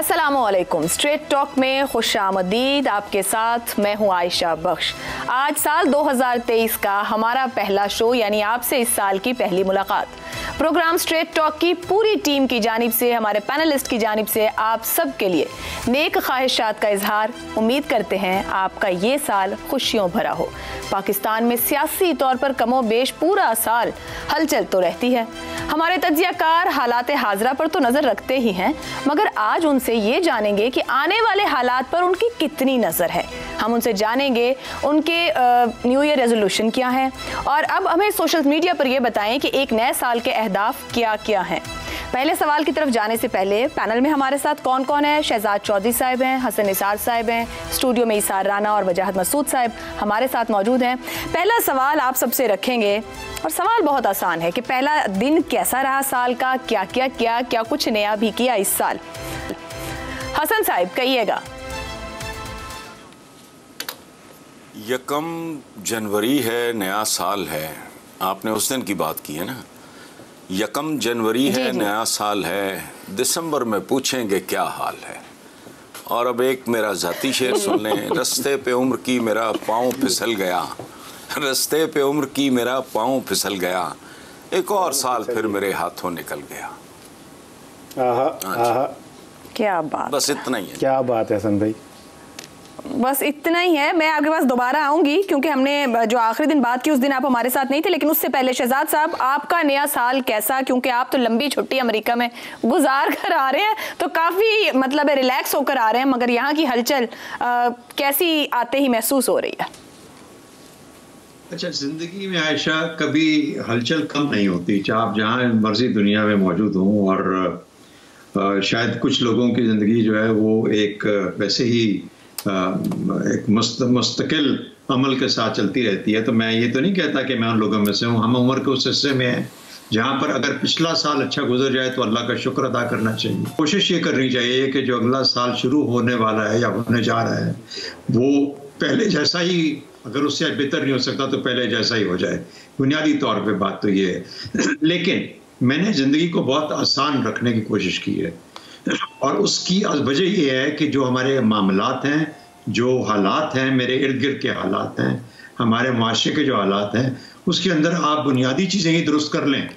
अस्सलामुअलैकुम। Straight talk में खुशामदीद। आपके साथ मैं हूँ आयशा बख्श। आज साल 2023 का हमारा पहला शो, यानी आपसे इस साल की पहली मुलाकात। प्रोग्राम स्ट्रेट टॉक की पूरी टीम की जानिब से, हमारे पैनलिस्ट की जानिब से आप सब के लिए नेक ख्वाहिशात का इजहार। उम्मीद करते हैं आपका ये साल खुशियों भरा हो। पाकिस्तान में सियासी तौर पर कमोबेश पूरा साल हलचल तो रहती है। हमारे तज्जियाकार हालात हाजरा पर तो नज़र रखते ही हैं, मगर आज उनसे ये जानेंगे कि आने वाले हालात पर उनकी कितनी नज़र है। हम उनसे जानेंगे उनके न्यू ईयर रेजोल्यूशन क्या हैं, और अब हमें सोशल मीडिया पर ये बताएं कि एक नए साल के अहदाफ क्या क्या हैं। पहले सवाल की तरफ जाने से पहले पैनल में हमारे साथ कौन कौन है। शहजाद चौधरी साहब हैं, हसन निसार साहब हैं, स्टूडियो में इसार राना और वजाहत मसूद साहब हमारे साथ मौजूद हैं। पहला सवाल आप सबसे रखेंगे, और सवाल बहुत आसान है कि पहला दिन कैसा रहा साल का, क्या क्या किया, क्या कुछ नया भी किया इस साल। हसन साहब कहिएगा। 1 जनवरी है, नया साल है। आपने उस दिन की बात की है ना। 1 जनवरी है, नया साल है। दिसंबर में पूछेंगे क्या हाल है। और अब एक मेरा जाती शेर सुन लें। रस्ते पे उम्र की मेरा पाँव फिसल गया, रस्ते पे उम्र की मेरा पाँव फिसल गया, एक और साल फिर मेरे हाथों निकल गया। क्या बात, बस इतना ही है। क्या बात है हसन भाई, बस इतना ही है। मैं आपके पास दोबारा आऊंगी क्योंकि हमने जो आखिरी दिन बात की उस दिन आप हमारे साथ नहीं थे, लेकिन उससे पहले शहजाद साहब आपका नया साल कैसा, क्योंकि आप तो लंबी छुट्टी अमेरिका में गुजार कर आ रहे हैं, तो काफी मतलब रिलैक्स होकर आ रहे हैं, मगर यहाँ की हलचल कैसी आते ही महसूस हो रही है? अच्छा, जिंदगी में आयशा कभी हलचल कम नहीं होती, चाहे आप जहाँ मर्जी दुनिया में मौजूद हों। और शायद कुछ लोगों की ज़िंदगी जो है वो एक वैसे ही एक मुस्तकिल अमल के साथ चलती रहती है। तो मैं ये तो नहीं कहता कि मैं उन लोगों में से हूँ। हम उम्र के उस हिस्से में हैं जहाँ पर अगर पिछला साल अच्छा गुजर जाए तो अल्लाह का शुक्र अदा करना चाहिए। कोशिश ये करनी चाहिए कि जो अगला साल शुरू होने वाला है या होने जा रहा है वो पहले जैसा ही, अगर उससे बेहतर नहीं हो सकता तो पहले जैसा ही हो जाए। बुनियादी तौर पे बात तो ये है। लेकिन मैंने ज़िंदगी को बहुत आसान रखने की कोशिश की है, और उसकी वजह ये है कि जो हमारे मामलात हैं, जो हालात हैं, मेरे इर्द गिर्द के हालात हैं, हमारे माशरे के जो हालात हैं, उसके अंदर आप बुनियादी चीज़ें ही दुरुस्त कर लें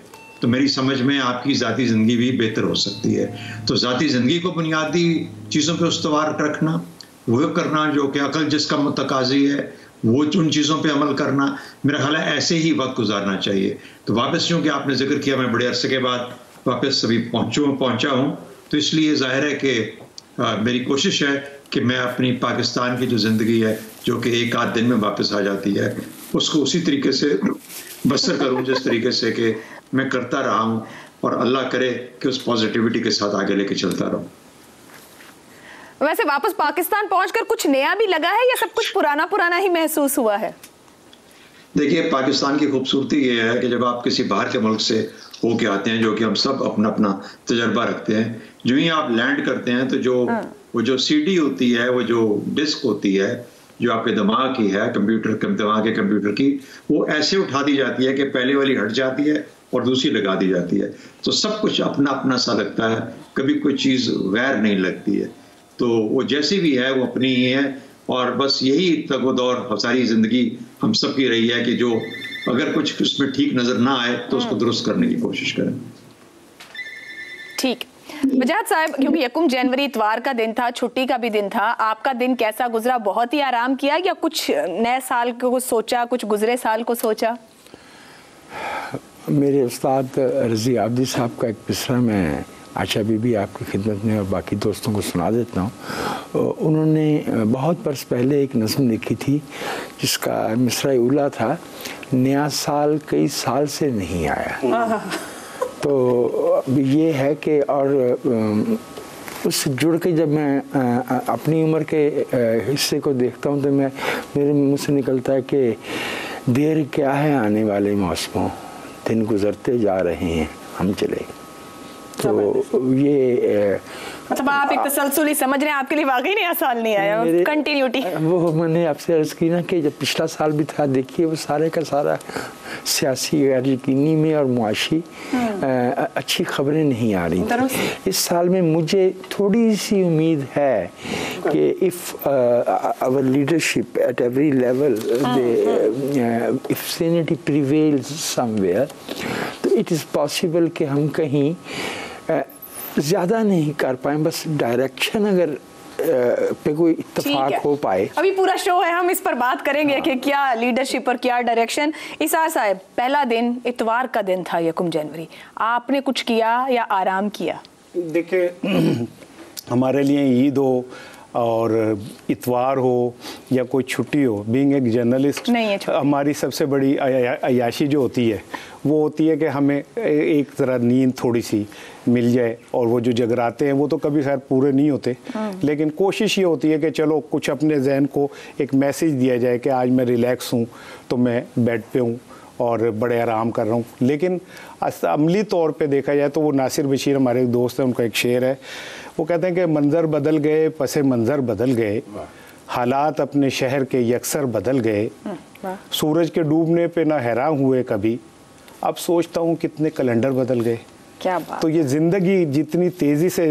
तो मेरी समझ में आपकी ज़ाती ज़िंदगी भी बेहतर हो सकती है। तो ज़ाती ज़िंदगी को बुनियादी चीज़ों पर उस्तवार रखना, वो करना जो कि अकल जिसका मुतकाज़ी है, वो उन चीज़ों पे अमल करना, मेरा ख्याल है ऐसे ही वक्त गुजारना चाहिए। तो वापस क्योंकि आपने जिक्र किया, मैं बड़े अरसे के बाद वापस अभी पहुंचा हूँ, तो इसलिए जाहिर है कि मेरी कोशिश है कि मैं अपनी पाकिस्तान की जो ज़िंदगी है, जो कि एक आध दिन में वापस आ जाती है, उसको उसी तरीके से बसर करूँ जिस तरीके से कि मैं करता रहा हूँ, और अल्लाह करे कि उस पॉजिटिविटी के साथ आगे लेके चलता रहूँ। वैसे वापस पाकिस्तान पहुंचकर कुछ नया भी लगा है या सब कुछ पुराना पुराना ही महसूस हुआ है? देखिए, पाकिस्तान की खूबसूरती ये है कि जब आप किसी बाहर के मुल्क से होके आते हैं, जो कि हम सब अपना अपना तजर्बा रखते हैं, जो ही आप लैंड करते हैं तो वो जो सीडी होती है, वो जो डिस्क होती है जो आपके दिमाग की है, दिमाग के कंप्यूटर की, वो ऐसे उठा दी जाती है कि पहले वाली हट जाती है और दूसरी लगा दी जाती है। तो सब कुछ अपना अपना सा लगता है, कभी कोई चीज़ गैर नहीं लगती है। तो वो जैसी भी है वो अपनी ही है, और बस यही तगोदौर सारी ज़िंदगी हम सब की रही है कि जो अगर कुछ उसमें ठीक नज़र ना आए तो उसको दुरुस्त करने की कोशिश करें। ठीक। वजाहत साहब, क्योंकि 1 जनवरी इतवार का दिन था, छुट्टी का भी दिन था, आपका दिन कैसा गुजरा? बहुत ही आराम किया या कुछ नए साल को सोचा, कुछ गुजरे साल को सोचा? मेरे उस्ताद रज़ी आब्दी साहब का एक मिसरा मैं आशा बीबी आपकी खिदमत में और बाकी दोस्तों को सुना देता हूँ। उन्होंने बहुत बरस पहले एक नज़्म लिखी थी जिसका मिसरा उला था, नया साल कई साल से नहीं आया। तो ये है कि और उससे जुड़ के जब मैं अपनी उम्र के हिस्से को देखता हूँ तो मेरे मुँह से निकलता है कि देर क्या है आने वाले मौसमों, दिन गुजरते जा रहे हैं, हम चले। तो ये मतलब आप एक तसलसुल ही समझ रहे हैं, आपके लिए वाकई नया साल नहीं आया, कंटिन्यूटी। वो मैंने आपसे अर्ज की ना कि जब पिछला साल भी था, देखिए वो सारे का सारा सियासी गैर यकीनी में और मुआशी अच्छी खबरें नहीं आ रही। इस साल में मुझे थोड़ी सी उम्मीद है कि if our leadership at every level, if sanity prevails somewhere, तो इट इज़ पॉसिबल कि हम कहीं ज़्यादा नहीं कर पाए, बस डायरेक्शन अगर पे कोई इत्तेफाक हो पाए। अभी पूरा शो है, हम इस पर बात करेंगे कि क्या लीडरशिप और क्या डायरेक्शन। इसार साहब, पहला दिन इतवार का दिन था, 1 जनवरी, आपने कुछ किया या आराम किया? देखिए, हमारे लिए ईद हो और इतवार हो या कोई छुट्टी हो, बीइंग एक जर्नलिस्ट, हमारी सबसे बड़ी अयाशी जो होती है वो होती है कि हमें एक तरह नींद थोड़ी सी मिल जाए, और वो जो जगराते हैं वो तो कभी खैर पूरे नहीं होते, लेकिन कोशिश ये होती है कि चलो कुछ अपने जहन को एक मैसेज दिया जाए कि आज मैं रिलैक्स हूँ, तो मैं बेड पे हूँ और बड़े आराम कर रहा हूँ। लेकिन अमली तौर पे देखा जाए तो वो नासिर बशीर हमारे एक दोस्त हैं, उनका एक शेर है, वो कहते हैं कि मंज़र बदल गए, पसे मंज़र बदल गए, हालात अपने शहर के यकसर बदल गए, सूरज के डूबने पे ना हैरान हुए कभी, अब सोचता हूँ कितने कैलेंडर बदल गए। क्या बात। तो ये ज़िंदगी जितनी तेज़ी से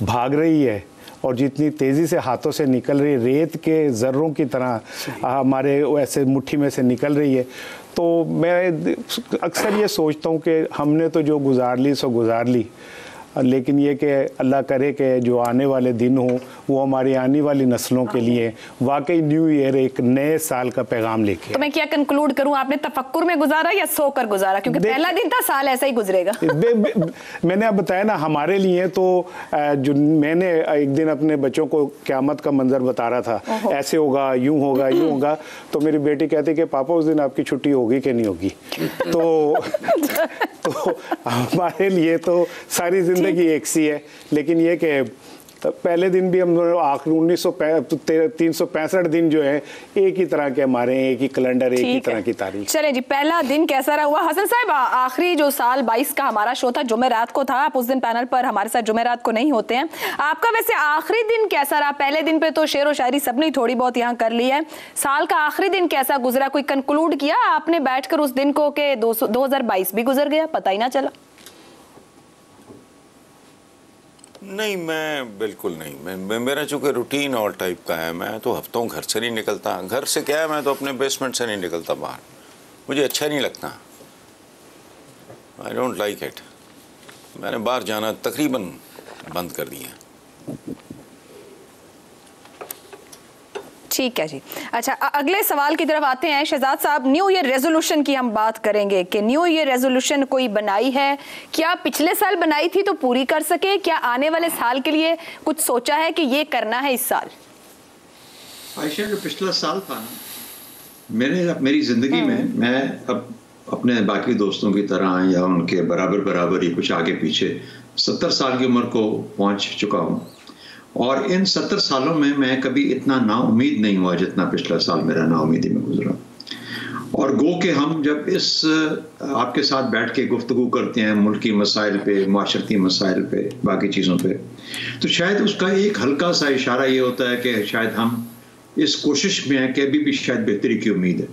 भाग रही है और जितनी तेज़ी से हाथों से निकल रही है, रेत के ज़र्रों की तरह हमारे ऐसे मुट्ठी में से निकल रही है, तो मैं अक्सर ये सोचता हूँ कि हमने तो जो गुजार ली सो गुजार ली, लेकिन ये कि अल्लाह करे कि जो आने वाले दिन हो वो हमारी आने वाली नस्लों के लिए वाकई न्यू ईयर एक नए साल का पैगाम लेके। तो मैं क्या कंक्लूड करूं, आपने तफक्कुर में गुजारा या सोकर गुजारा? क्योंकि पहला दिन था, साल ऐसा ही गुजरेगा। मैंने अब बताया ना, हमारे लिए तो जो मैंने एक दिन अपने बच्चों को क़यामत का मंजर बता रहा था, ऐसे होगा, यूं होगा, यूं होगा, तो मेरी बेटी कहती कि पापा उस दिन आपकी छुट्टी होगी कि नहीं होगी। तो हमारे लिए तो सारी जिंदगी एक सी है, लेकिन ये कि पहले दिन भी हम आखिरी 365 दिन जो है एक ही तरह के हमारे, एक ही कैलेंडर, एक ही तरह की तारीख। चले जी, पहला दिन कैसा रहा हुआ? हसन साहब, आखिरी जो साल 22 का हमारा शो था, जुमेरात को था, आप उस दिन पैनल पर हमारे साथ जुमेरात को नहीं होते हैं, आपका वैसे आखिरी दिन कैसा रहा? पहले दिन पे तो शेर व शायरी सबने थोड़ी बहुत यहाँ कर ली है, साल का आखिरी दिन कैसा गुजरा? कोई कंक्लूड किया आपने बैठकर उस दिन को कि 2022 भी गुजर गया, पता ही ना चला? नहीं, मैं बिल्कुल नहीं। मेरा चूँकि रूटीन और टाइप का है, मैं तो हफ्तों घर से नहीं निकलता। घर से क्या है, मैं तो अपने बेसमेंट से नहीं निकलता बाहर, मुझे अच्छा नहीं लगता, आई डोंट लाइक इट। मैंने बाहर जाना तकरीबन बंद कर दिया। ठीक है जी। अच्छा, अगले सवाल की तरफ आते हैं। शहजाद साहब, न्यू ईयर रेजोल्यूशन की हम बात करेंगे कि न्यू ईयर रेजोल्यूशन कोई बनाई है क्या? पिछले साल बनाई थी तो पूरी कर सके क्या? आने वाले साल के लिए कुछ सोचा है कि ये करना है इस साल? आयशा, जो पिछला साल था मेरी जिंदगी में, मैं अब अपने बाकी दोस्तों की तरह या उनके बराबर ही कुछ आगे पीछे 70 साल की उम्र को पहुंच चुका हूँ, और इन 70 सालों में मैं कभी इतना नाउम्मीद नहीं हुआ जितना पिछला साल मेरा नाउम्मीदी में गुजरा। और गो के हम जब इस आपके साथ बैठ के गुफ्तगू करते हैं मुल्की मसाइल पे, माशरती मसाइल पे, बाकी चीज़ों पे, तो शायद उसका एक हल्का सा इशारा ये होता है कि शायद हम इस कोशिश में हैं कि अभी भी शायद बेहतरी की उम्मीद है।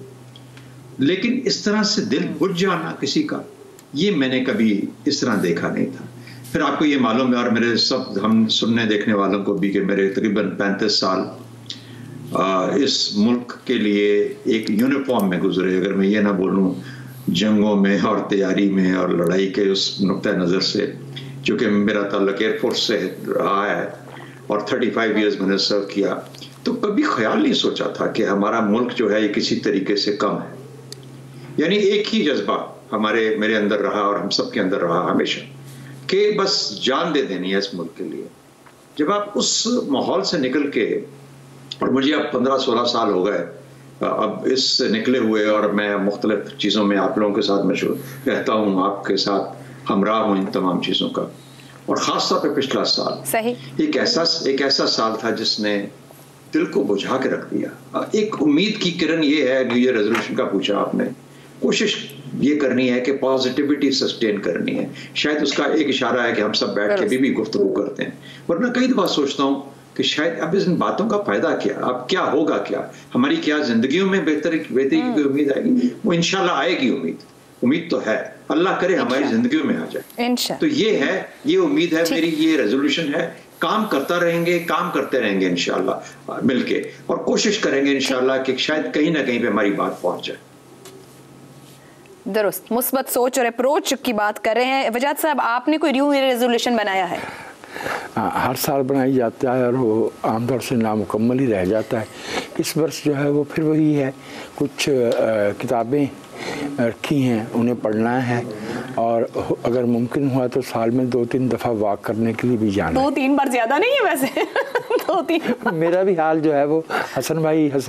लेकिन इस तरह से दिल बुझ जाना किसी का, ये मैंने कभी इस तरह देखा नहीं था। फिर आपको ये मालूम है, और मेरे सब हम सुनने देखने वालों को भी, कि मेरे तकरीबन 35 साल इस मुल्क के लिए एक यूनिफॉर्म में गुजरे। अगर मैं ये ना बोलूँ जंगों में और तैयारी में और लड़ाई के उस नुक्ता नज़र से, चूँकि मेरा ताल्लुक एयरफोर्स से रहा है और 35 ईयर्स मैंने सर्व किया, तो कभी ख्याल नहीं सोचा था कि हमारा मुल्क जो है ये किसी तरीके से कम है। यानी एक ही जज्बा मेरे अंदर रहा और हम सब के अंदर रहा हमेशा, कि बस जान दे देनी है इस मुल्क के लिए। जब आप उस माहौल से निकल के, और मुझे अब 15-16 साल हो गए अब इससे निकले हुए, और मैं मुख्तलिफ चीज़ों में आप लोगों के साथ मशहूर रहता हूँ, आपके साथ हमराह हूँ इन तमाम चीज़ों का। और ख़ास तौर पे पिछला साल सही एक ऐसा साल था जिसने दिल को बुझा के रख दिया। एक उम्मीद की किरण ये है, न्यू ईयर रेजोल्यूशन का पूछा आपने, कोशिश ये करनी है कि पॉजिटिविटी सस्टेन करनी है। शायद उसका एक इशारा है कि हम सब बैठ के भी गुफ्तगू करते हैं। वरना कई दफा सोचता हूँ कि शायद अब इन बातों का फायदा क्या, अब क्या होगा, क्या हमारी क्या जिंदगियों में बेहतरी की उम्मीद आएगी? वो इंशाल्लाह आएगी उम्मीद तो है, अल्लाह करे हमारी जिंदगियों में आ जाए। तो ये है, ये उम्मीद है मेरी, ये रेजोल्यूशन है। काम करते रहेंगे इंशाल्लाह मिलके, और कोशिश करेंगे इंशाल्लाह कि शायद कहीं ना कहीं पे हमारी बात पहुंच जाए। दुरुस्त, मुस्बत सोच और अप्रोच की बात कर रहे हैं। वजाहत साहब, आपने कोई न्यू ईयर रेजोल्यूशन बनाया है? हर साल बनाई जाता है और वो आमतौर से नामुकम्मल ही रह जाता है। इस वर्ष जो है वो फिर वही है, कुछ किताबें रखी हैं, उन्हें पढ़ना है, और अगर मुमकिन हुआ तो साल में 2-3 दफ़ा वॉक करने के लिए भी जाना। 2-3 बार ज़्यादा नहीं है वैसे 2-3 मेरा भी हाल जो है वो हसन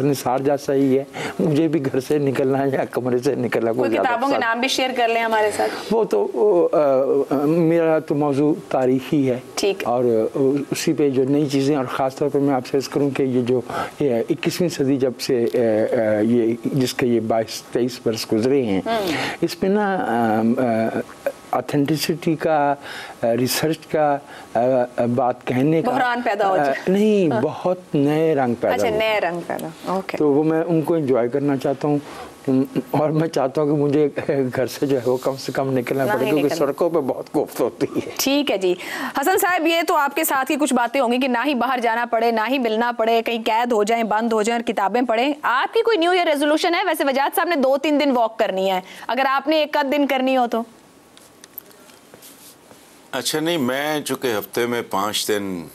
निसार जैसा ही है, मुझे भी घर से निकलना है या कमरे से निकलना। कोई किताबों के नाम भी शेयर कर लें हमारे साथ। वो तो मेरा तो मौजू तारीखी है, ठीक, और उसी पे जो नई चीज़ें, और ख़ास तौर पर मैं आपसे अर्ज़ करूँ कि ये जो 21वीं सदी जब से ये जिसके ये 22-23 वर्ष गुजरे हैं, इसमें ना ऑथेंटिसिटी का, रिसर्च का बात कहने का बहरान पैदा हो जाए, नहीं, बहुत नए रंग पैदा। अच्छा, नए रंग पैदा, ओके। तो वो मैं उनको एंजॉय करना चाहता हूँ, और मैं चाहता हूँ कि मुझे घर से जो है वो कम से कम निकलना पड़े, क्योंकि सड़कों पे बहुत कोफ्त होती है। ठीक है जी। हसन साहब, ये तो आपके साथ की कुछ बातें होंगी कि ना ही बाहर जाना पड़े, ना ही मिलना पड़े, कहीं कैद हो जाएं, बंद हो जाएं और किताबें पढ़ें। आपकी कोई न्यू ईयर रेजोल्यूशन है? वैसे वजाहत साहब ने 2-3 दिन वॉक करनी है, अगर आपने 1 दिन करनी हो तो? अच्छा, नहीं, मैं चूँकि हफ्ते में 5 दिन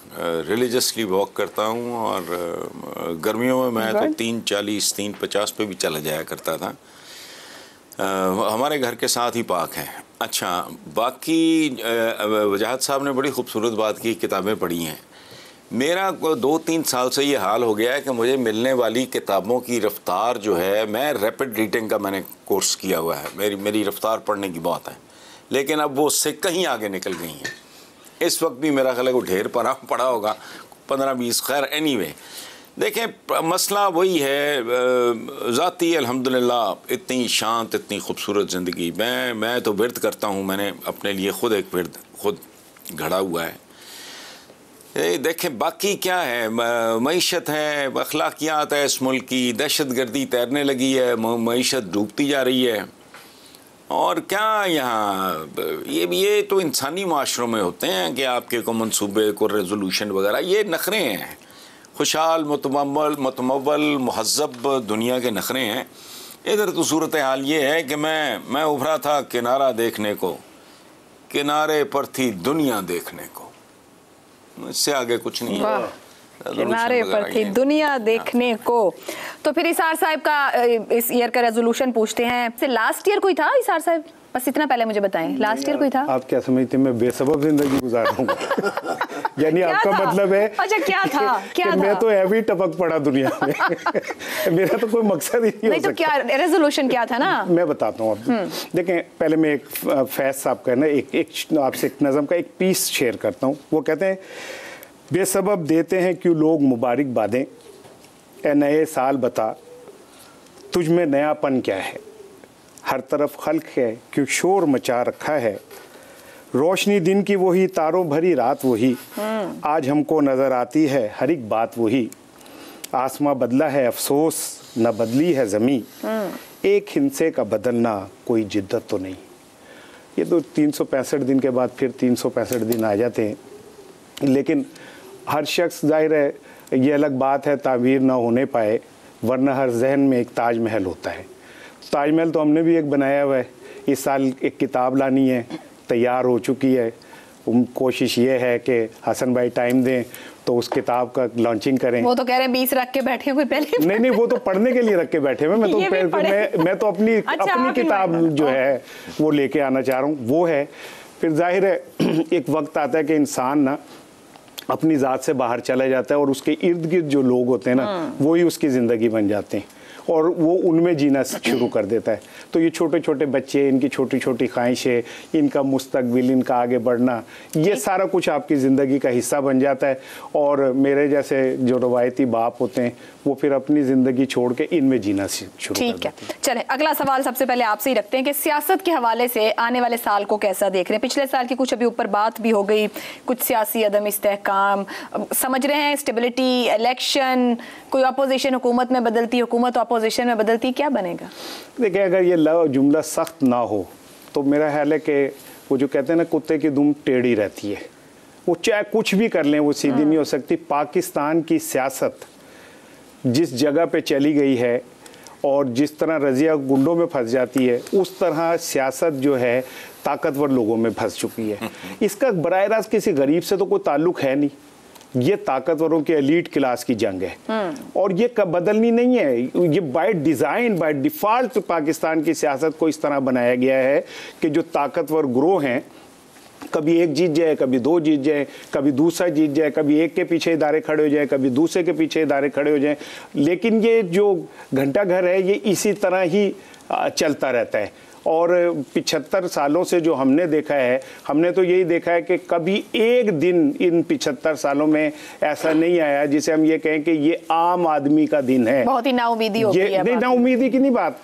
रिलीजियसली वॉक करता हूँ, और गर्मियों में मैं तो 3:40, 3:50 पे भी चला जाया करता था। हमारे घर के साथ ही पार्क है। अच्छा, बाकी वजाहत साहब ने बड़ी खूबसूरत बात की, किताबें पढ़ी हैं। मेरा 2-3 साल से ये हाल हो गया है कि मुझे मिलने वाली किताबों की रफ्तार जो है, मैं रैपिड रीडिंग का मैंने कोर्स किया हुआ है, मेरी रफ्तार पढ़ने की बहुत है, लेकिन अब वो उससे कहीं आगे निकल गई हैं। इस वक्त भी मेरा ख्याल है को ढेर पड़ा होगा 15-20। खैर, एनीवे, देखें, मसला वही है, ज़ाती अल्हम्दुलिल्लाह इतनी शांत, इतनी खूबसूरत ज़िंदगी। मैं तो विर्द करता हूँ, मैंने अपने लिए खुद एक विर्द खुद घड़ा हुआ है। देखें, बाकी क्या है, मईशत है, अखलाकियात है इस मुल्क की, दहशतगर्दी तैरने लगी है, मईशत डूबती जा रही है। और क्या यहाँ ये तो इंसानी माशरों में होते हैं कि आपके को मंसूबे को रेजोल्यूशन वगैरह, ये नखरे हैं, खुशहाल मुतमव्वल महज़्ज़ब दुनिया के नखरे हैं। इधर तो सूरत हाल ये है कि मैं उभरा था किनारा देखने को, किनारे पर थी दुनिया देखने को, इससे आगे कुछ नहीं है। किनारे पर थी दुनिया देखने को। तो फिर इसार साहब का इस ईयर का रेजोल्यूशन पूछते हैं। लास्ट ईयर कोई था इसार साहब? बस इतना पहले मुझे बताएं, लास्ट ईयर कोई था? आप क्या समझते हैं मैं बेसबब जिंदगी गुजार रहा हूँ? यानी आपका मतलब है? अच्छा, क्या था? क्या था? मैं तो ऐवी टपक पड़ा दुनिया में मेरा तो कोई मकसद ही नहीं तो क्या रेजोल्यूशन क्या था ना? मैं बताता हूँ आपको। देखें, पहले मैं एक फैज साहब का ना एक आपसे एक नज़म का एक पीस शेयर करता हूँ। वो कहते हैं, बेसबब देते हैं क्यों लोग मुबारकबादें, ए नए साल बता तुझ में नयापन क्या है, हर तरफ खल्क है क्यों शोर मचा रखा है, रोशनी दिन की वही, तारों भरी रात वही, आज हमको नज़र आती है हर एक बात वही, आसमां बदला है अफसोस न बदली है ज़मी, एक हिंसे का बदलना कोई जिद्दत तो नहीं। ये तो 365 दिन के बाद फिर 365 दिन आ जाते हैं, लेकिन हर शख्स, जाहिर है ये अलग बात है, ताबीर ना होने पाए, वरना हर जहन में एक ताजमहल होता है। ताजमहल तो हमने भी एक बनाया हुआ है। इस साल एक किताब लानी है, तैयार हो चुकी है। कोशिश ये है कि हसन भाई टाइम दें तो उस किताब का लॉन्चिंग करें। वो तो कह रहे हैं 20 रख के बैठे हुए पहले। नहीं, वो तो पढ़ने के लिए रख के बैठे हुए। मैं तो अपनी किताब जो है वो लेके आना चाह रहा हूँ, वो है। फिर जाहिर है एक वक्त आता है कि इंसान ना अपनी ज़ात से बाहर चला जाता है और उसके इर्द गिर्द जो लोग होते हैं ना, वो ही उसकी ज़िंदगी बन जाते हैं। और वो उनमें जीना शुरू कर देता है। तो ये छोटे छोटे बच्चे, इनकी छोटी छोटी ख्वाहिशें, इनका मुस्तकबिल, इनका आगे बढ़ना, ये सारा कुछ आपकी ज़िंदगी का हिस्सा बन जाता है। और मेरे जैसे जो रवायती बाप होते हैं वो फिर अपनी ज़िंदगी छोड़ के इनमें जीना शुरू कर देते हैं। ठीक है, चलें अगला सवाल सबसे पहले आपसे ही रखते हैं कि सियासत के हवाले से आने वाले साल को कैसा देख रहे हैं? पिछले साल की कुछ अभी ऊपर बात भी हो गई, कुछ सियासी अदम इस्तेहकाम, समझ रहे हैं स्टेबिलिटी, इलेक्शन, कोई अपोजिशन हुकूमत में बदलती, हुकूमत अपोजिशन में बदलती, क्या बनेगा? देखिए, अगर ये जुमला सख्त ना हो तो मेरा ख्याल है कि वो जो कहते हैं ना, कुत्ते की दुम टेढ़ी रहती है, वो चाहे कुछ भी कर लें वो सीधी नहीं हो सकती। पाकिस्तान की सियासत जिस जगह पे चली गई है और जिस तरह रज़िया गुंडों में फंस जाती है, उस तरह सियासत जो है ताकतवर लोगों में फंस चुकी है। इसका बराह रास्त किसी गरीब से तो कोई ताल्लुक है नहीं, ये ताकतवरों की एलीट क्लास की जंग है और ये कब बदलनी नहीं है। ये by design, by default Pakistan की सियासत को इस तरह बनाया गया है कि जो ताकतवर ग्रोह हैं, कभी एक जीत जाए, कभी दो जीत जाए, कभी दूसरा जीत जाए, कभी एक के पीछे इदारे खड़े हो जाए, कभी दूसरे के पीछे इदारे खड़े हो जाए। लेकिन ये जो घंटा घर है ये इसी तरह ही चलता रहता है। और 75 सालों से जो हमने देखा है, हमने तो यही देखा है कि कभी एक दिन इन 75 सालों में ऐसा नहीं आया जिसे हम ये कहें कि ये आम आदमी का दिन है। बहुत ही नाउमीदी हो गई है। नहीं, नाउमीदी की नहीं बात,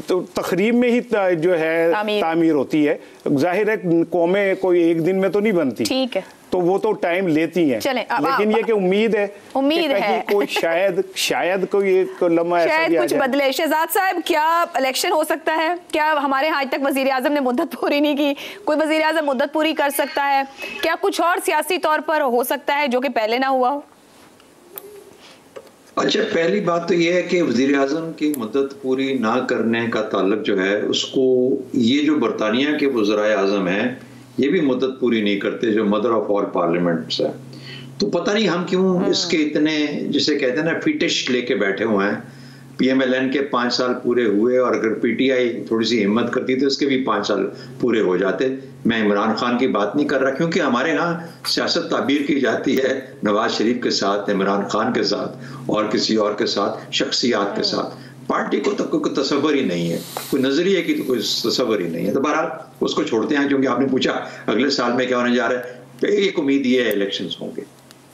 तो तकरीब में ही जो है तामीर होती है। जाहिर है कौमें कोई एक दिन में तो नहीं बनती, ठीक है, तो वो तो टाइम लेती हैं। लेकिन ये कि उम्मीद है कोई शायद कोई एक लम्हा ऐसा शायद कुछ बदले। शहजाद साहब, क्या इलेक्शन हो सकता है? क्या हमारे आज तक वजीर आजम ने मुद्दत पूरी नहीं की, कोई वजीर आजम मुद्दत पूरी कर सकता है? क्या कुछ और सियासी तौर पर हो सकता है जो कि पहले ना हुआ हो? अच्छा, पहली बात तो यह है कि वज़ीर आज़म की मुद्दत पूरी ना करने का ताल्लुक जो है उसको, ये जो बरतानिया के वज़राए आज़म हैं ये भी मुद्दत पूरी नहीं करते, जो मदर ऑफ ऑल पार्लियामेंट्स है। तो पता नहीं हम क्यों इसके इतने, जिसे कहते हैं ना, फिटिश लेके बैठे हुए हैं। PMLN के 5 साल पूरे हुए और अगर PTI थोड़ी सी हिम्मत करती तो इसके भी 5 साल पूरे हो जाते। मैं इमरान खान की बात नहीं कर रहा, क्योंकि हमारे यहाँ सियासत ताबीर की जाती है नवाज शरीफ के साथ, इमरान खान के साथ और किसी और के साथ, शख्सियात के साथ। पार्टी को तो कोई तस्वर ही नहीं है, कोई नजरिए की तो कोई तस्वर ही नहीं है। तो बहरहाल उसको छोड़ते हैं, क्योंकि आपने पूछा अगले साल में क्या होने जा रहा है। तो एक उम्मीद ये है इलेक्शन होंगे,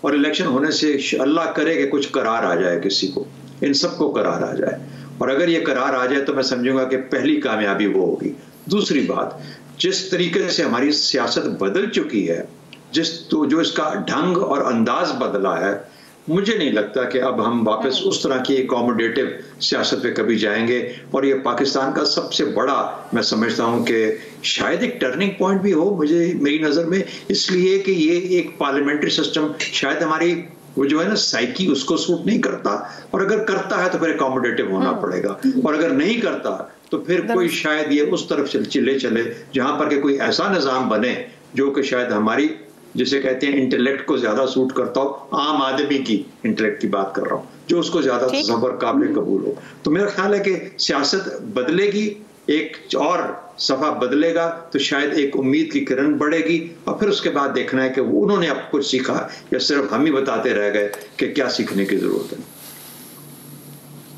और इलेक्शन होने से अल्लाह करे कि कुछ करार आ जाए, किसी को, इन सबको करार आ जाए। और अगर ये करार आ जाए तो मैं समझूंगा कि पहली कामयाबी वो होगी। दूसरी बात, जिस तरीके से हमारी सियासत बदल चुकी है, जो इसका ढंग और अंदाज बदला है, मुझे नहीं लगता कि अब हम वापस उस तरह की अकोमोडेटिव सियासत पे कभी जाएंगे। और ये पाकिस्तान का सबसे बड़ा, मैं समझता हूँ कि शायद एक टर्निंग पॉइंट भी हो, मेरी नज़र में, इसलिए कि ये एक पार्लियामेंट्री सिस्टम शायद हमारी वो जो है ना साइकी, उसको सूट नहीं करता। और अगर करता है तो फिर अकोमोडेटिव होना पड़ेगा, और अगर नहीं करता तो फिर कोई शायद ये उस तरफ चले जहां पर कि कोई ऐसा निज़ाम बने जो कि शायद हमारी, जिसे कहते हैं, इंटेलेक्ट को ज्यादा सूट करता हो। आम आदमी की इंटेलेक्ट की बात कर रहा हूं, जो उसको ज्यादा तसव्वुर काबिल कबूल हो। तो मेरा ख्याल है कि सियासत बदलेगी, एक और सफा बदलेगा तो शायद एक उम्मीद की किरण बढ़ेगी। और फिर उसके बाद देखना है कि उन्होंने अब कुछ सीखा या सिर्फ हम ही बताते रह गए कि क्या सीखने की जरूरत है।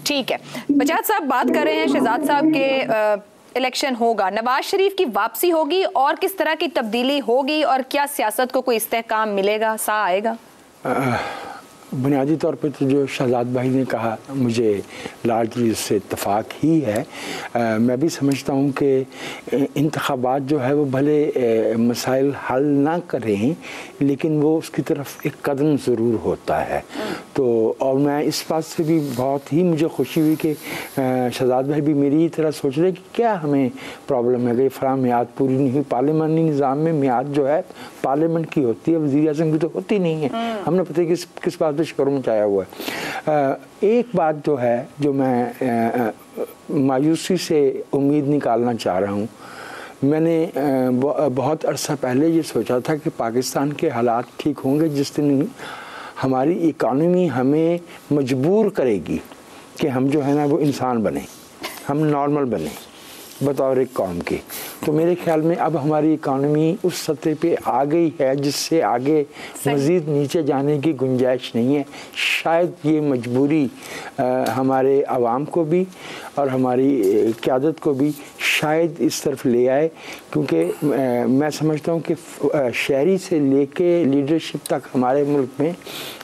ठीक है, बजाज साहब बात कर रहे हैं शहजाद साहब के इलेक्शन होगा, नवाज शरीफ की वापसी होगी और किस तरह की तब्दीली होगी, और क्या सियासत को कोई इस्तेहकाम मिलेगा, सा आएगा? बुनियादी तौर पर तो जो शहजाद भाई ने कहा, मुझे लार्जली उससे इत्तेफाक ही है। मैं भी समझता हूँ कि इंतखाबात जो है वो भले मसाइल हल ना करें, लेकिन वो उसकी तरफ एक कदम ज़रूर होता है। तो और मैं इस बात से भी बहुत ही मुझे खुशी हुई कि शहजाद भाई भी मेरी तरह सोच रहे कि क्या हमें प्रॉब्लम है कि फ़लाँ मियाद पूरी नहीं हुई। पार्लियामानी निज़ाम में मियाद जो है पार्लियामेंट की होती है, वज़ीर आज़म की तो होती नहीं है। हमने पता है किस बात पर शोर मचाया हुआ है। एक बात जो है, जो मैं मायूसी से उम्मीद निकालना चाह रहा हूँ, मैंने बहुत अरसा पहले ये सोचा था कि पाकिस्तान के हालात ठीक होंगे जिस दिन हमारी इकानमी हमें मजबूर करेगी कि हम जो है ना वो इंसान बने, हम नॉर्मल बने। बतौर एक कौम की। तो मेरे ख्याल में अब हमारी इकॉनमी उस सतह पे आ गई है जिससे आगे मज़ीद नीचे जाने की गुंजाइश नहीं है। शायद ये मजबूरी हमारे अवाम को भी और हमारी क़यादत को भी शायद इस तरफ ले आए, क्योंकि मैं समझता हूँ कि शहरी से लेके लीडरशिप तक हमारे मुल्क में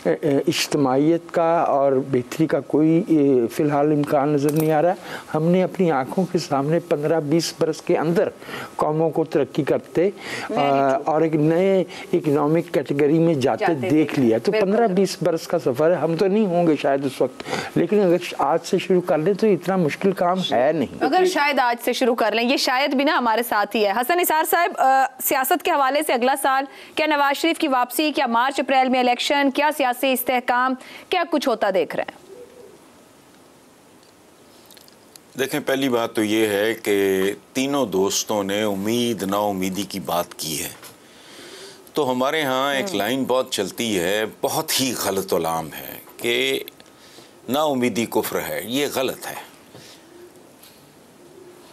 इज्तिमाइयत का और बेहतरी का कोई फ़िलहाल इम्कान नज़र नहीं आ रहा। हमने अपनी आँखों के सामने 15-20 बरस के अंदर कौमों को तरक्की करते और एक नए इकनॉमिक कैटेगरी में जाते देख लिया। तो 15-20 बरस का सफ़र है, हम तो नहीं होंगे शायद उस वक्त, लेकिन अगर आज से शुरू कर लें तो इतना मुश्किल काम है नहीं। अगर शायद आज से शुरू कर लें, ये शायद भी ना हमारे साथ ही है। हसन निसार साहब, सियासत के हवाले से अगला साल क्या नवाज शरीफ की वापसी, क्या मार्च अप्रैल में इलेक्शन, क्या सियासी इस्तेहकाम, क्या कुछ होता देख रहे हैं? देखें, पहली बात तो ये है कि तीनों दोस्तों ने उम्मीद नाउमीदी की बात की है। तो हमारे यहाँ एक लाइन बहुत चलती है, बहुत ही गलत उलाम है कि नाउमीदी कुफ्र है। ये गलत है।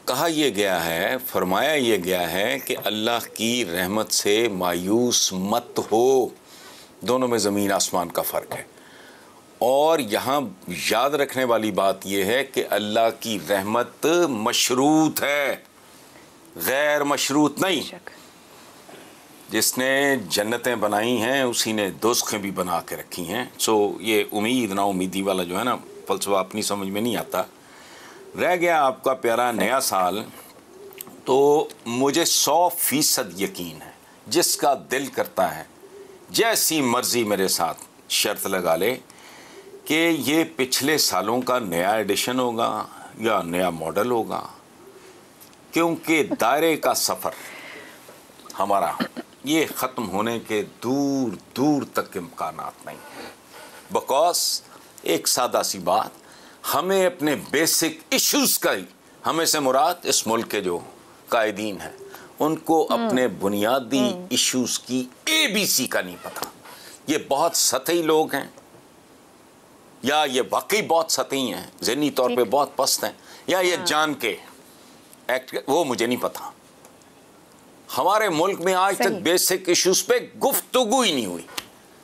कहा यह गया है, फरमाया यह गया है कि अल्लाह की रहमत से मायूस मत हो। दोनों में ज़मीन आसमान का फ़र्क है। और यहाँ याद रखने वाली बात यह है कि अल्लाह की रहमत मशरूत है, गैर मशरूत नहीं। जिसने जन्नतें बनाई हैं उसी ने दोज़खें भी बना के रखी हैं। सो ये उम्मीद ना उम्मीदी वाला जो है ना फ़लसफ़ा अपनी समझ में नहीं आता। रह गया आपका प्यारा नया साल, तो मुझे 100% यकीन है, जिसका दिल करता है जैसी मर्ज़ी मेरे साथ शर्त लगा ले कि ये पिछले सालों का नया एडिशन होगा या नया मॉडल होगा, क्योंकि दायरे का सफ़र हमारा ये ख़त्म होने के दूर दूर तक इम्कानात नहीं है। बिकॉज़ एक सादा सी बात, हमें अपने बेसिक इश्यूज़ का ही, हमें से मुराद इस मुल्क के जो कायदीन हैं उनको अपने बुनियादी इश्यूज़ की ABC का नहीं पता। ये बहुत सतही लोग हैं या ये वाकई बहुत सतही हैं, ज़हनी तौर पे बहुत पस्त हैं, या ये जान के एक्ट, वो मुझे नहीं पता। हमारे मुल्क में आज तक बेसिक इश्यूज़ पे गुफ्तगू ही नहीं हुई,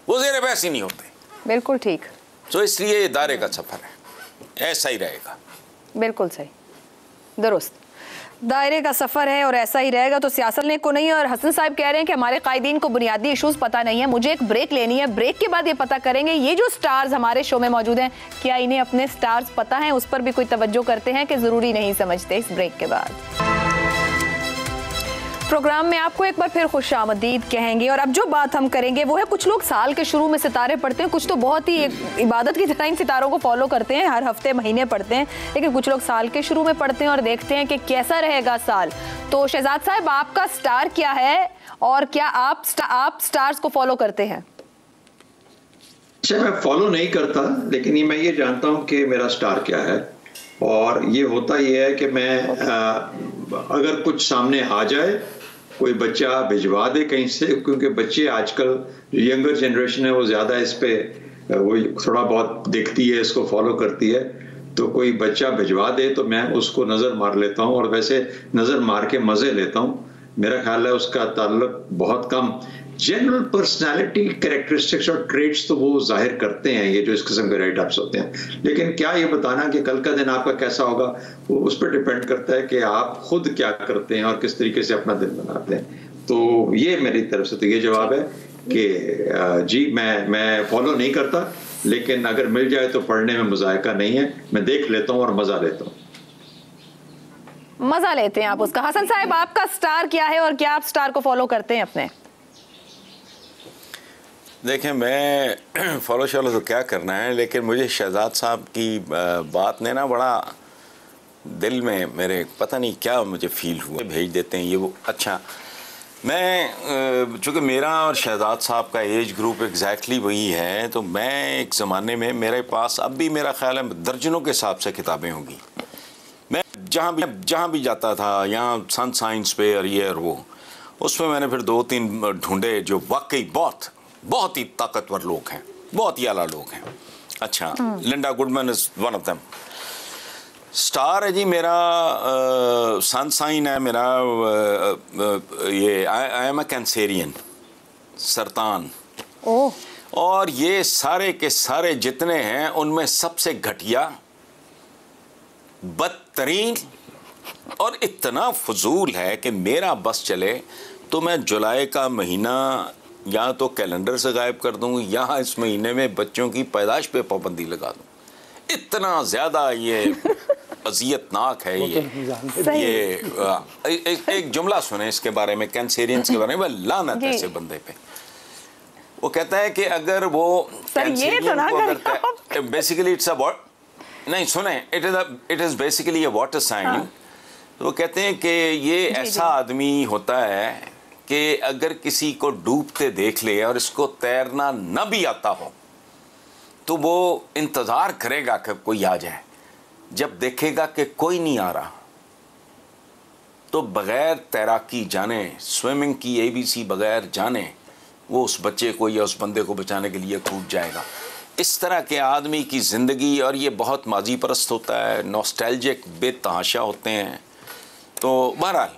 वो ज़ेर बहस ही नहीं होते। बिल्कुल ठीक। तो इसलिए ये दायरे का सफ़र है, ऐसा ही रहेगा। बिल्कुल सही, दुरुस्त, दायरे का सफ़र है और ऐसा ही रहेगा। तो सियासत ने को नहीं। और हसन साहब कह रहे हैं कि हमारे कायदीन को बुनियादी इश्यूज़ पता नहीं है। मुझे एक ब्रेक लेनी है, ब्रेक के बाद ये पता करेंगे ये जो स्टार्स हमारे शो में मौजूद हैं, क्या इन्हें अपने स्टार्स पता हैं, उस पर भी कोई तवज्जो करते हैं कि ज़रूरी नहीं समझते। इस ब्रेक के बाद प्रोग्राम में आपको एक बार फिर खुशामदीद कहेंगे। और अब जो बात हम करेंगे वो है, कुछ लोग साल के शुरू में सितारे पढ़ते हैं, कुछ तो बहुत ही एक इबादत की तरह इन सितारों को फॉलो करते हैं, हर हफ्ते महीने पढ़ते हैं, लेकिन कुछ लोग साल के शुरू में पढ़ते हैं और देखते हैं कि कैसा रहेगा साल। तो शहजाद साहब, आपका स्टार क्या है और क्या आप स्टार्स को फॉलो करते हैं? अच्छा, मैं फॉलो नहीं करता, लेकिन मैं ये जानता हूँ कि मेरा स्टार क्या है। और ये होता ये है कि मैं अगर कुछ सामने आ जाए, कोई बच्चा भिजवा दे कहीं से, क्योंकि बच्चे आजकल जो यंगर जनरेशन है वो ज़्यादा इस पे वो थोड़ा बहुत देखती है, इसको फॉलो करती है, तो कोई बच्चा भिजवा दे तो मैं उसको नज़र मार लेता हूँ, और वैसे नज़र मार के मज़े लेता हूँ। मेरा ख्याल है उसका ताल्लुक बहुत कम जनरल पर्सनालिटी कैरेक्टरिस्टिक्स और ट्रेट्स तो वो जाहिर करते हैं, ये जो इस किस्म के राइट अप्स होते हैं। लेकिन क्या ये बताना कि कल का दिन आपका कैसा होगा, वो उस पर डिपेंड करता है कि आप खुद क्या करते हैं और किस तरीके से अपना दिन बनाते हैं। तो ये मेरी तरफ से तो ये जवाब है कि जी मैं फॉलो नहीं करता, लेकिन अगर मिल जाए तो पढ़ने में मुज़ायका नहीं है, मैं देख लेता हूँ और मज़ा लेता हूँ। मज़ा लेते हैं आप उसका। हसन साहब, आपका स्टार क्या है और क्या आप स्टार को फॉलो करते हैं अपने? देखें, मैं फॉलो तो क्या करना है, लेकिन मुझे शहजाद साहब की बात ने ना बड़ा दिल में मेरे पता नहीं क्या मुझे फील हुआ। भेज देते हैं ये वो। अच्छा, मैं चूँकि मेरा और शहजाद साहब का एज ग्रुप एग्जैक्टली वही है, तो मैं एक ज़माने में मेरे पास अब भी मेरा ख्याल है दर्जनों के हिसाब से किताबें होंगी। मैं जहाँ भी जाता था, यहाँ सन साइंस पे और ये और वो, उसमें मैंने फिर 2-3 ढूंढे जो वाकई बहुत ही ताकतवर लोग हैं, बहुत ही आला लोग हैं। अच्छा, Linda Goodman is one of them. Star है जी मेरा सन साइन है मेरा, ये आई एम अ कैंसेरियन, सरतान। ओह। और ये सारे के सारे जितने हैं उनमें सबसे घटिया, बदतरीन और इतना फजूल है कि मेरा बस चले तो मैं जुलाई का महीना या तो कैलेंडर से गायब कर दूं या इस महीने में बच्चों की पैदाइश पे पाबंदी लगा दूं। इतना ज़्यादा ये अजियतनाक है ये एक जुमला सुने इसके बारे में, कैंसेरियंस के बारे में, लानत ऐसे बंदे पे। वो कहता है कि अगर वो कैंसेरियन को अगर बेसिकली इट्स अ नहीं सुने it is basically a water sign. तो वो कहते हैं कि ये ऐसा आदमी होता है कि अगर किसी को डूबते देख ले और इसको तैरना न भी आता हो तो वो इंतज़ार करेगा कि कोई आ जाए। जब देखेगा कि कोई नहीं आ रहा तो बग़ैर तैराकी जाने, स्विमिंग की ABC बग़ैर जाने, वो उस बच्चे को या उस बंदे को बचाने के लिए कूद जाएगा। इस तरह के आदमी की ज़िंदगी, और ये बहुत माजी परस्त होता है, नॉस्टैल्जिक, बेतहाशा होते हैं। तो बहरहाल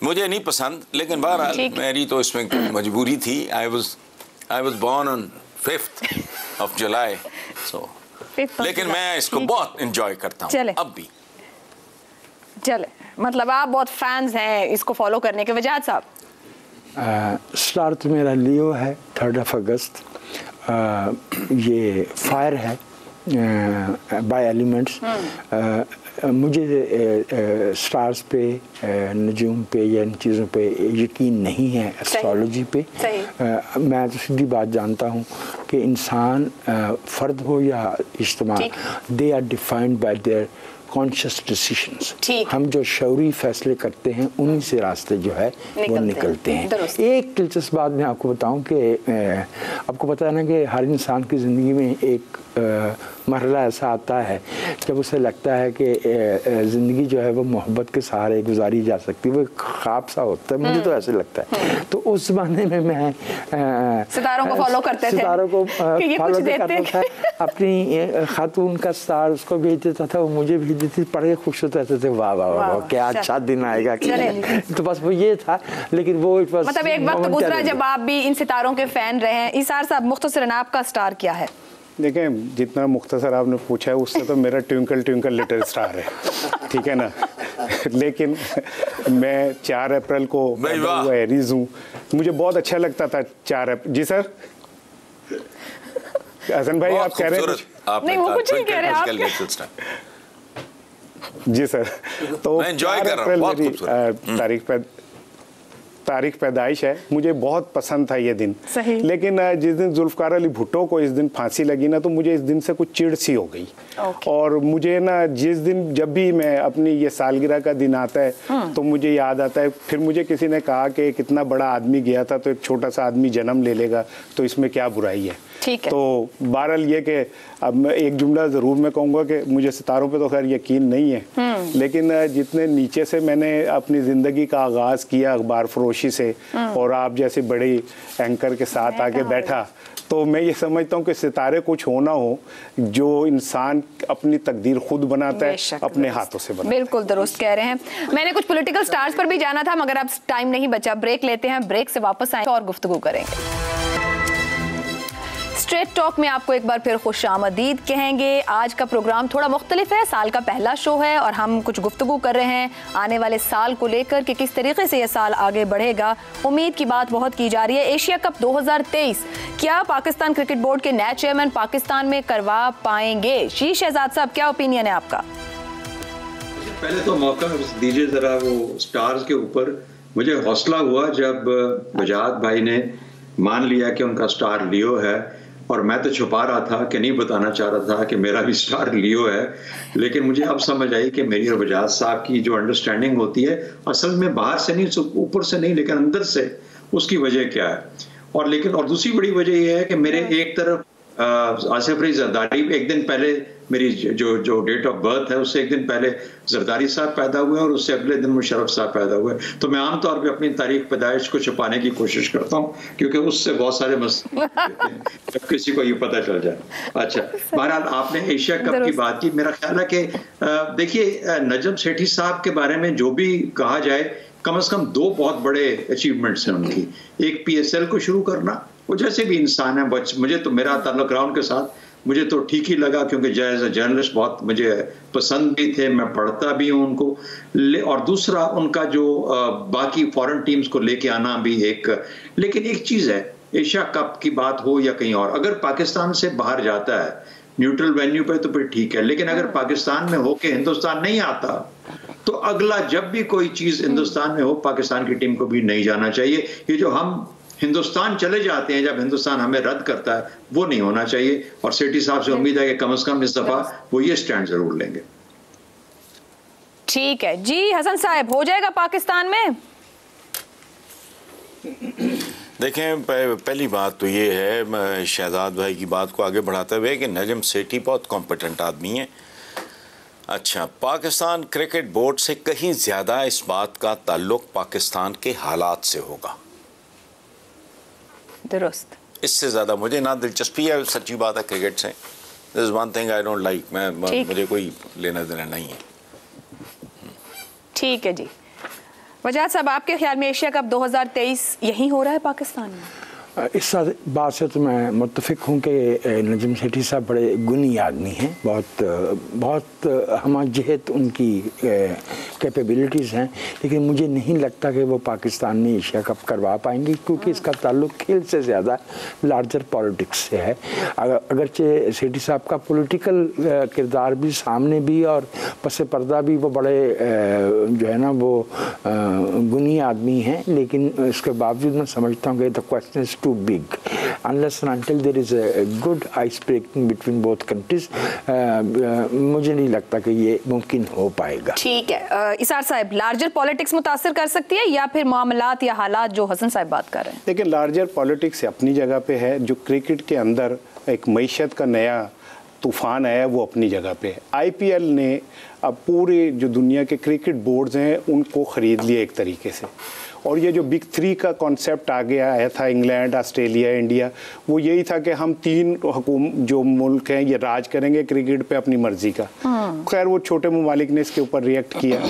मुझे नहीं पसंद, लेकिन बहरहाल मेरी तो इसमें मजबूरी थी। I was born on 5th of July, so लेकिन मैं इसको बहुत इंजॉय करता हूँ अब भी। चले, मतलब आप बहुत फैंस हैं इसको फॉलो करने के। वजाहत साहब? स्टार तो मेरा लियो है, 3 अगस्त। ये फायर है बाय एलिमेंट्स। मुझे स्टार्स पे, नजूम पे या इन चीज़ों पे यकीन नहीं है, एस्ट्रोलॉजी पे। मैं तो सीधी बात जानता हूँ कि इंसान फ़र्द हो या इज्तिमा, they are defined by their conscious decisions. हम जो शऊरी फैसले करते हैं उन्हीं से रास्ते जो है वो निकलते हैं। एक दिलचस्प बात मैं आपको बताऊं कि आपको पता है ना कि हर इंसान की ज़िंदगी में एक मरहला ऐसा आता है जब उसे लगता है कि ज़िंदगी जो है वो मोहब्बत के सहारे गुजारी जा सकती है। वो एक ख्वाब सा होता है, मुझे तो ऐसे लगता है। तो उस ज़माने में मैं सितारों को फॉलो करते थे, सितारों को फॉलो करता था, अपनी खातून का स्टार उसको भेज देता था, वो मुझे भेज देती, पढ़ के खुश होते थे, वाह वाह वाह क्या अच्छा दिन आएगा। तो बस वो ये था, लेकिन वो मतलब एक वक्त गुजरा जब आप भी इन सितारों के फैन रहे हैं। इसार साहब, मुख्तसरन आपका स्टार क्या है? देखें, जितना मुख्तसर आपने पूछा है उससे तो मेरा ट्विंकल ट्विंकल लिटिल स्टार है, ठीक है ना। लेकिन मैं 4 अप्रैल को एरीज हूँ, मुझे बहुत अच्छा लगता था 4 अप्रैल। जी सर हसन भाई, आप कह रहे हैं? नहीं, वो कुछ नहीं कह रहे आप। जी सर, तो 4 अप्रैल मेरी तारीख पैदाइश है। मुझे बहुत पसंद था ये दिन। लेकिन जिस दिन जुल्फ़कार अली भुट्टो को इस दिन फांसी लगी ना, तो मुझे इस दिन से कुछ चिढ़ सी हो गई। और मुझे ना जिस दिन जब भी मैं अपनी ये सालगिरह का दिन आता है तो मुझे याद आता है, फिर मुझे किसी ने कहा कि कितना बड़ा आदमी गया था तो एक छोटा सा आदमी जन्म ले लेगा, तो इसमें क्या बुराई है। तो बहरहाल ये कि अब मैं एक जुमला ज़रूर मैं कहूँगा कि मुझे सितारों पे तो खैर यकीन नहीं है, लेकिन जितने नीचे से मैंने अपनी ज़िंदगी का आगाज़ किया अखबार फरोशी से, और आप जैसे बड़े एंकर के साथ आके बैठा, तो मैं ये समझता हूँ कि सितारे कुछ होना हो जो इंसान अपनी तकदीर खुद बनाता है, अपने हाथों से बनाता है। बिल्कुल दुरुस्त कह रहे हैं। मैंने कुछ पॉलिटिकल स्टार्स पर भी जाना था, मगर अब टाइम नहीं बचा। ब्रेक लेते हैं, ब्रेक से वापस आए और गुफ्तगू करेंगे। स्ट्रेट टॉक में आपको एक बार फिर खुश आमदीद कहेंगे। आज का प्रोग्राम थोड़ा मुख्तलिफ है, साल का पहला शो है और हम कुछ गुफ्तगू कर रहे हैं आने वाले साल को लेकर कि किस तरीके से यह साल आगे बढ़ेगा। उम्मीद की बात बहुत की जा रही है। एशिया कप 2023 क्या पाकिस्तान क्रिकेट बोर्ड के नए चेयरमैन पाकिस्तान में करवा पाएंगे? शीर शहजाद साहब, क्या ओपिनियन है आपका? पहले तो मौका दीजिए जरा वो स्टार्स के ऊपर। मुझे हौसला हुआ जब वजाहत भाई ने मान लिया कि उनका स्टार लियो है, और मैं तो छुपा रहा था कि नहीं बताना चाह रहा था कि मेरा भी स्टार लियो है। लेकिन मुझे अब समझ आई कि मेरी और वजाहत साहब की जो अंडरस्टैंडिंग होती है असल में बाहर से नहीं, ऊपर से नहीं, लेकिन अंदर से, उसकी वजह क्या है। और दूसरी बड़ी वजह यह है कि मेरे एक तरफ आसिफ अली जरदारी एक दिन पहले मेरी जो डेट ऑफ बर्थ है उससे एक दिन पहले जरदारी साहब पैदा हुए और उससे अगले दिन मुशर्रफ साहब पैदा हुए। तो मैं आमतौर पे अपनी तारीख पैदाइश को छुपाने की कोशिश करता हूँ क्योंकि उससे बहुत सारे मसले जब किसी को ये पता चल जाए। अच्छा, बहरहाल आपने एशिया कप की बात की, मेरा ख्याल है कि देखिए नजम सेठी साहब के बारे में जो भी कहा जाए, कम से कम 2 बहुत बड़े अचीवमेंट्स हैं उनकी। एक PSL को शुरू करना, वो जैसे भी इंसान है, मुझे तो मेरा ताल्लुक रहा उनके साथ, मुझे तो ठीक ही लगा क्योंकि एज अ जर्नलिस्ट बहुत मुझे पसंद भी थे, मैं पढ़ता भी हूं उनको। और दूसरा उनका जो बाकी फॉरेन टीम्स को लेके आना भी एक, लेकिन एक चीज है, एशिया कप की बात हो या कहीं और, अगर पाकिस्तान से बाहर जाता है न्यूट्रल वेन्यू पे तो फिर ठीक है, लेकिन अगर पाकिस्तान में होके हिंदुस्तान नहीं आता तो अगला जब भी कोई चीज हिंदुस्तान में हो पाकिस्तान की टीम को भी नहीं जाना चाहिए। ये जो हम हिंदुस्तान चले जाते हैं जब हिंदुस्तान हमें रद्द करता है, वो नहीं होना चाहिए। और सेठी साहब से उम्मीद है कि कम से कम इस दफा वो ये स्टैंड जरूर लेंगे। ठीक है जी हसन साहब, हो जाएगा पाकिस्तान में? देखें, पहली बात तो ये है शहजाद भाई की बात को आगे बढ़ाते हुए कि नजम सेठी बहुत कॉम्पिटेंट आदमी है। अच्छा, पाकिस्तान क्रिकेट बोर्ड से कहीं ज़्यादा इस बात का ताल्लुक पाकिस्तान के हालात से होगा। दुरुस्त, इससे ज़्यादा मुझे ना दिलचस्पी है, सच्ची बात है, क्रिकेट से। This is one thing I don't like. मुझे कोई लेना देना नहीं है। ठीक है जी। वजाहत साहब, आपके ख्याल में एशिया कप 2023 यहीं हो रहा है पाकिस्तान में? इस बात से तो मैं मुत्तफिक हूँ कि नजम सेठी साहब बड़े गुनी आदमी हैं, बहुत हमजहत उनकी कैपेबिलिटीज़ हैं, लेकिन मुझे नहीं लगता कि वो पाकिस्तान में एशिया कप करवा पाएंगे क्योंकि इसका ताल्लुक खेल से ज़्यादा लार्जर पॉलिटिक्स से है। अगरचे सेठी साहब का पॉलिटिकल किरदार भी सामने भी और पस पर्दा भी वो बड़े जो है ना वो गुनी आदमी हैं, लेकिन इसके बावजूद मैं समझता हूँ कि the question is too big unless and until there is a good ice breaking between both countries। मुझे नहीं लगता कि ये मुमकिन हो पाएगा। ठीक है, इसार साहब, लार्जर पॉलिटिक्स मुतासर कर सकती है या फिर मामलात या हालात जो हसन साहब बात कर रहे हैं? देखिए, लार्जर पॉलिटिक्स अपनी जगह पे है। जो क्रिकेट के अंदर एक मईशत का नया तूफान आया वो अपनी जगह पे है। IPL ने अब पूरे जो दुनिया के क्रिकेट बोर्ड्स हैं उनको ख़रीद लिया एक तरीके से, और ये जो बिग 3 का कॉन्सेप्ट आया था, इंग्लैंड, ऑस्ट्रेलिया, इंडिया, वो यही था कि हम 3 जो मुल्क हैं ये राज करेंगे क्रिकेट पे अपनी मर्जी का। खैर वो छोटे ममालिक ने इसके ऊपर रिएक्ट किया।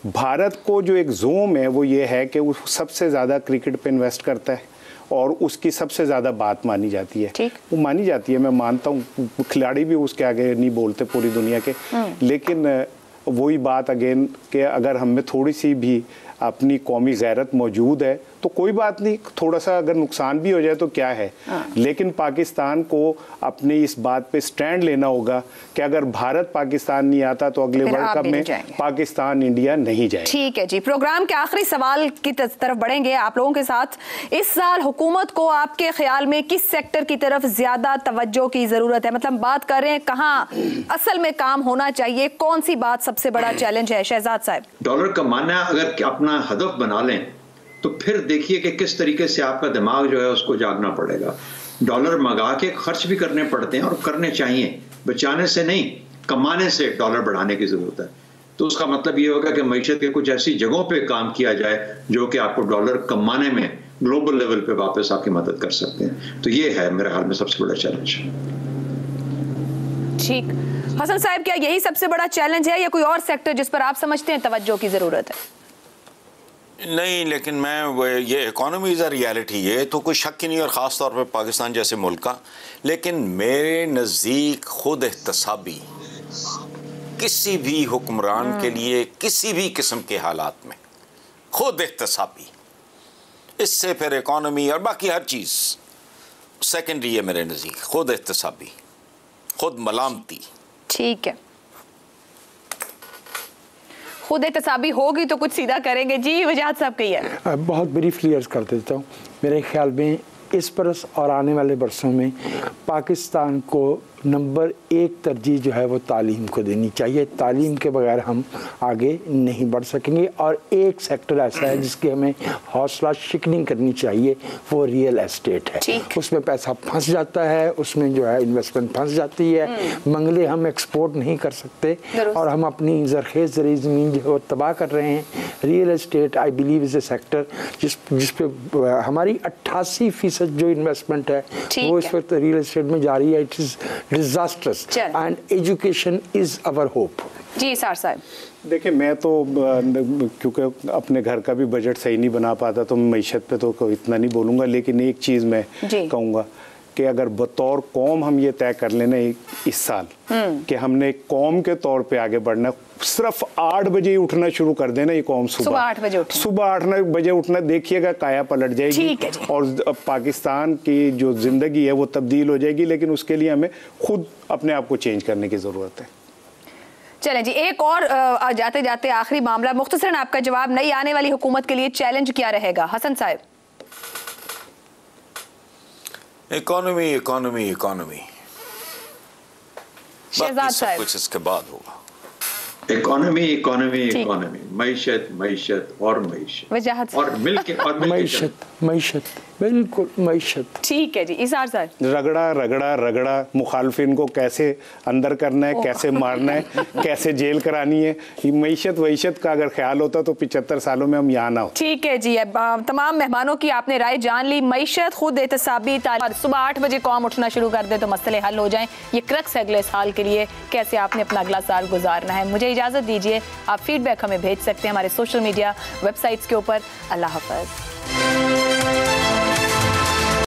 भारत को जो एक जोम है वो ये है कि वो सबसे ज़्यादा क्रिकेट पे इन्वेस्ट करता है और उसकी सबसे ज़्यादा बात मानी जाती है। वो मानी जाती है, मैं मानता हूँ, खिलाड़ी भी उसके आगे नहीं बोलते पूरी दुनिया के, लेकिन वही बात अगेन कि अगर हमें थोड़ी सी भी अपनी कौमी गैरत मौजूद है तो कोई बात नहीं, थोड़ा सा अगर नुकसान भी हो जाए तो क्या है, लेकिन पाकिस्तान को अपनी इस बात पे स्टैंड लेना होगा कि अगर भारत पाकिस्तान नहीं आता तो अगले वर्ल्ड कप में पाकिस्तान इंडिया नहीं जाए। ठीक है जी, प्रोग्राम के आखिरी सवाल की तरफ बढ़ेंगे आप लोगों के साथ। इस साल हुकूमत को आपके ख्याल में किस सेक्टर की तरफ ज्यादा तवज्जो की जरूरत है? मतलब बात कर रहे हैं कहाँ असल में काम होना चाहिए, कौन सी बात सबसे बड़ा चैलेंज है? शहजाद साहब, डॉलर कमाना अगर अपना हदफ बना लें तो फिर देखिए कि किस तरीके से आपका दिमाग जो है उसको जागना पड़ेगा। डॉलर मंगा के खर्च भी करने पड़ते हैं और करने चाहिए, बचाने से नहीं, कमाने से डॉलर बढ़ाने की जरूरत है। तो उसका मतलब ये होगा कि मईशत के कुछ ऐसी जगहों पे काम किया जाए जो कि आपको डॉलर कमाने में ग्लोबल लेवल पे वापस आपकी मदद कर सकते हैं। तो ये है मेरे ख्याल में सबसे बड़ा चैलेंज। ठीक, हसन साहब, क्या यही सबसे बड़ा चैलेंज है या कोई और सेक्टर जिस पर आप समझते हैं तवज्जो की जरूरत है? नहीं, लेकिन मैं ये इकोनॉमी इज़ अ रियलिटी, ये तो कोई शक ही नहीं, और ख़ास तौर पे पाकिस्तान जैसे मुल्क का। लेकिन मेरे नज़दीक खुद एहतसाबी किसी भी हुक्मरान के लिए किसी भी किस्म के हालात में खुद एहतसाबी, इससे फिर इकोनॉमी और बाकी हर चीज़ सेकेंडरी है मेरे नज़दीक। खुद एहतसाबी, खुद मलामती। ठीक है, खुद एहतसाबी होगी तो कुछ सीधा करेंगे। जी वजाहत साहब कही है। बहुत ब्रीफली अर्ज कर देता हूँ। मेरे ख्याल में इस बरस और आने वाले बरसों में पाकिस्तान को नंबर 1 तरजीह जो है वो तालीम को देनी चाहिए। तालीम के बगैर हम आगे नहीं बढ़ सकेंगे। और एक सेक्टर ऐसा है जिसकी हमें हौसला शिकनी करनी चाहिए, वो रियल एस्टेट है। उसमें पैसा फंस जाता है, उसमें जो है इन्वेस्टमेंट फंस जाती है, मंगले हम एक्सपोर्ट नहीं कर सकते और हम अपनी जरखेज़ ज़रूरी ज़मीन जो है तबाह कर रहे हैं। Real estate I believe is A sector जिस पे हमारी 88% जो इन्वेस्टमेंट है वो इस वक्त रियल एस्टेट में जा रही है। It is disasters and education is our hope. जी सर साहब। देखिए, मैं तो क्योंकि अपने घर का भी बजट सही नहीं बना पाता तो मईशत पे तो इतना नहीं बोलूँगा, लेकिन एक चीज़ मैं कहूँगा कि अगर बतौर कौम हम ये तय कर लेना इस साल कि हमने एक कौम के तौर पे आगे बढ़ना, सिर्फ 8 बजे ही उठना शुरू कर देना ये कौम, सुबह 8 बजे उठना, देखिएगा काया पलट जाएगी और पाकिस्तान की जो जिंदगी है वो तब्दील हो जाएगी। लेकिन उसके लिए हमें खुद अपने आप को चेंज करने की ज़रूरत है। चलें जी, एक और जाते जाते आखिरी मामला, मुख्तसरन आपका जवाब, नई आने वाली हुकूमत के लिए चैलेंज क्या रहेगा? हसन साहब। इकोनॉमी इकोनॉमी इकोनॉमी, शहजाद साहब। कुछ इसके बाद होगा। इकोनॉमी इकोनॉमी इकोनॉमी, मईशत मईशत और मईशत, वजाहत और मिलके और मईशत मईशत, बिल्कुल मईशत। ठीक है जी। इसार साहब। रगड़ा रगड़ा रगड़ा, मुखालफिन को कैसे अंदर करना है, कैसे मारना है, कैसे जेल करानी है, ये मईशत वईशत का अगर ख्याल होता तो 75 सालों में हम यहाँ ना हो। ठीक है जी। अब तमाम मेहमानों की आपने राय जान ली। मईशत, खुद एहतसाबी, सुबह 8 बजे कौम उठना शुरू कर दे तो मसले हल हो जाएं, ये क्रक्स है अगले साल के लिए, कैसे आपने अपना अगला साल गुजारना है। मुझे इजाज़त दीजिए, आप फीडबैक हमें भेज सकते हैं हमारे सोशल मीडिया वेबसाइट्स के ऊपर। अल्लाह हाफ़िज़।